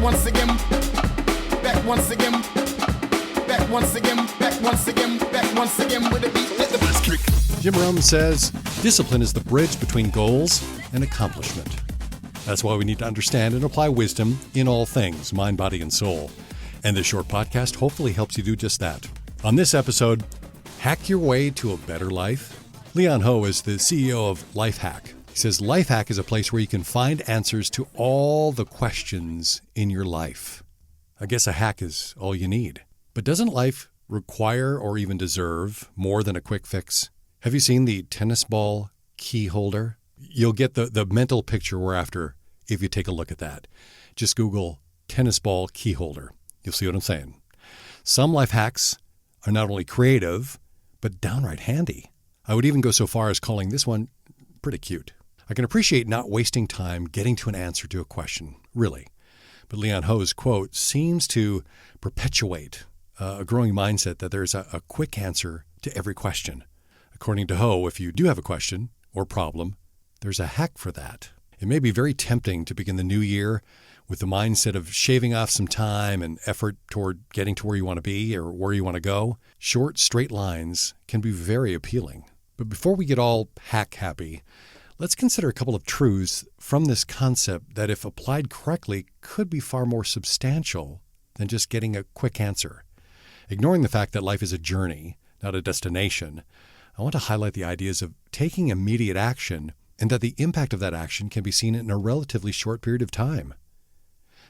once again, back once again, back once again, back once again, back once again with a beat. Let the bass kick. Jim Rome says, discipline is the bridge between goals and accomplishment. That's why we need to understand and apply wisdom in all things, mind, body, and soul. And this short podcast hopefully helps you do just that. On this episode, hack your way to a better life. Leon Ho is the CEO of Lifehack. He says Lifehack is a place where you can find answers to all the questions in your life. I guess a hack is all you need. But doesn't life require or even deserve more than a quick fix? Have you seen the tennis ball key holder? You'll get the mental picture we're after if you take a look at that. Just Google tennis ball key holder. You'll see what I'm saying. Some life hacks are not only creative, but downright handy. I would even go so far as calling this one pretty cute. I can appreciate not wasting time getting to an answer to a question, really. But Leon Ho's quote seems to perpetuate a growing mindset that there's a quick answer to every question. According to Ho, if you do have a question or problem, there's a hack for that. It may be very tempting to begin the new year with the mindset of shaving off some time and effort toward getting to where you want to be or where you want to go. Short, straight lines can be very appealing. But before we get all hack happy, let's consider a couple of truths from this concept that, if applied correctly, could be far more substantial than just getting a quick answer. Ignoring the fact that life is a journey, not a destination, I want to highlight the ideas of taking immediate action and that the impact of that action can be seen in a relatively short period of time.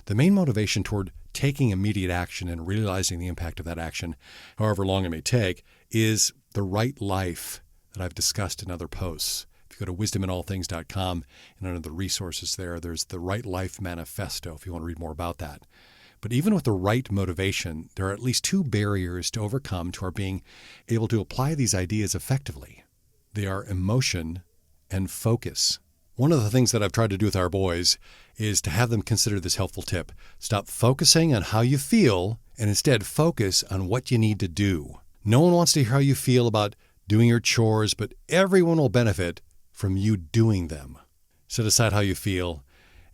The main motivation toward taking immediate action and realizing the impact of that action, however long it may take, is the right life that I've discussed in other posts. If you go to wisdominallthings.com and under the resources there's the Right Life Manifesto if you want to read more about that. But even with the right motivation, there are at least two barriers to overcome to our being able to apply these ideas effectively. They are emotion and focus. One of the things that I've tried to do with our boys is to have them consider this helpful tip. Stop focusing on how you feel and instead focus on what you need to do. No one wants to hear how you feel about doing your chores, but everyone will benefit from you doing them. Set aside how you feel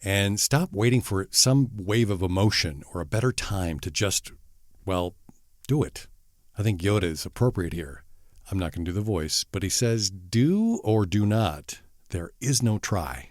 and stop waiting for some wave of emotion or a better time to just, do it. I think Yoda is appropriate here. I'm not going to do the voice, but he says, do or do not. There is no try.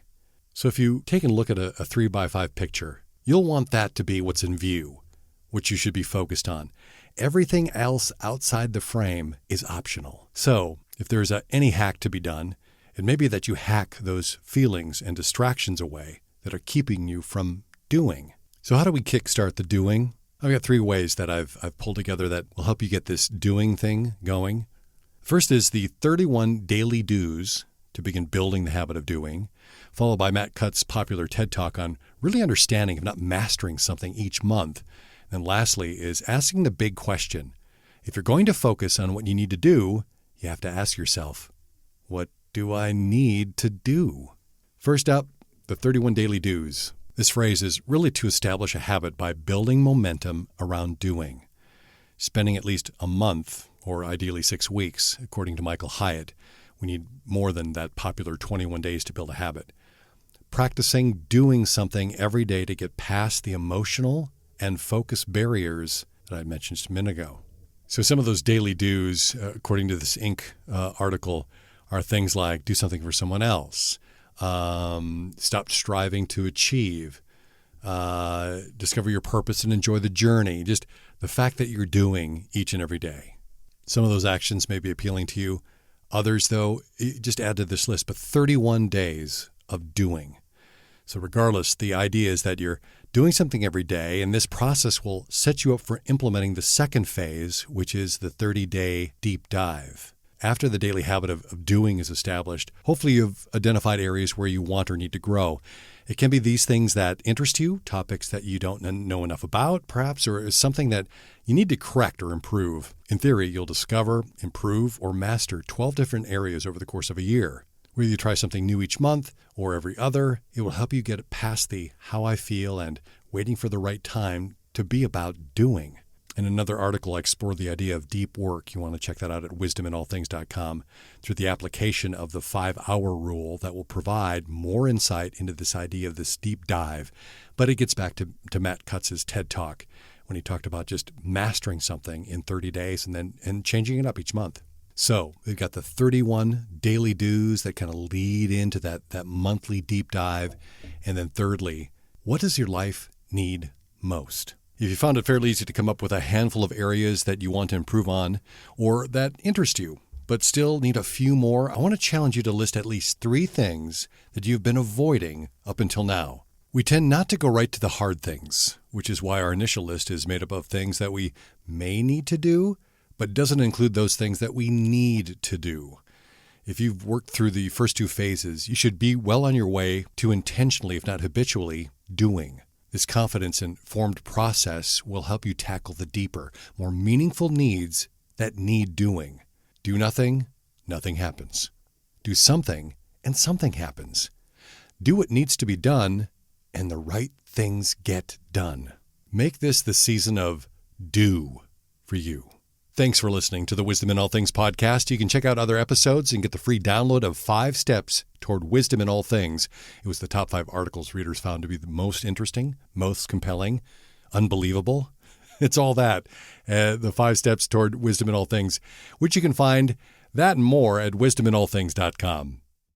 So if you take a look at a 3x5 picture, you'll want that to be what's in view, which you should be focused on. Everything else outside the frame is optional. So if there's any hack to be done, it may be that you hack those feelings and distractions away that are keeping you from doing. So how do we kickstart the doing? I've got 3 ways that I've pulled together that will help you get this doing thing going. First is the 31 daily do's to begin building the habit of doing, followed by Matt Cutt's popular TED Talk on really understanding if not mastering something each month. And lastly is asking the big question. If you're going to focus on what you need to do, you have to ask yourself, what do I need to do? First up, the 31 daily do's. This phrase is really to establish a habit by building momentum around doing. Spending at least a month, or ideally 6 weeks, according to Michael Hyatt. We need more than that popular 21 days to build a habit. Practicing doing something every day to get past the emotional and focus barriers that I mentioned just a minute ago. So some of those daily do's, according to this Inc. Article, are things like do something for someone else, stop striving to achieve, discover your purpose and enjoy the journey, just the fact that you're doing each and every day. Some of those actions may be appealing to you. Others, though, just add to this list, but 31 days of doing. So regardless, the idea is that you're doing something every day, and this process will set you up for implementing the second phase, which is the 30-day deep dive. After the daily habit of doing is established, hopefully you've identified areas where you want or need to grow. It can be these things that interest you, topics that you don't know enough about, perhaps, or something that you need to correct or improve. In theory, you'll discover, improve, or master 12 different areas over the course of a year. Whether you try something new each month or every other, it will help you get past the how I feel and waiting for the right time to be about doing. In another article, I explore the idea of deep work. You want to check that out at wisdominallthings.com through the application of the 5-hour rule that will provide more insight into this idea of this deep dive. But it gets back to Matt Kutz's TED Talk when he talked about just mastering something in 30 days and changing it up each month. So we've got the 31 daily do's that kind of lead into that monthly deep dive. And then thirdly, what does your life need most? If you found it fairly easy to come up with a handful of areas that you want to improve on or that interest you, but still need a few more, I want to challenge you to list at least 3 things that you've been avoiding up until now. We tend not to go right to the hard things, which is why our initial list is made up of things that we may need to do, but doesn't include those things that we need to do. If you've worked through the first 2 phases, you should be well on your way to intentionally, if not habitually, doing. This confidence-informed process will help you tackle the deeper, more meaningful needs that need doing. Do nothing, nothing happens. Do something, and something happens. Do what needs to be done, and the right things get done. Make this the season of do for you. Thanks for listening to the Wisdom in All Things podcast. You can check out other episodes and get the free download of 5 steps toward wisdom in all things. It was the top 5 articles readers found to be the most interesting, most compelling, unbelievable. It's all that. The 5 steps toward wisdom in all things, which you can find that and more at wisdominallthings.com.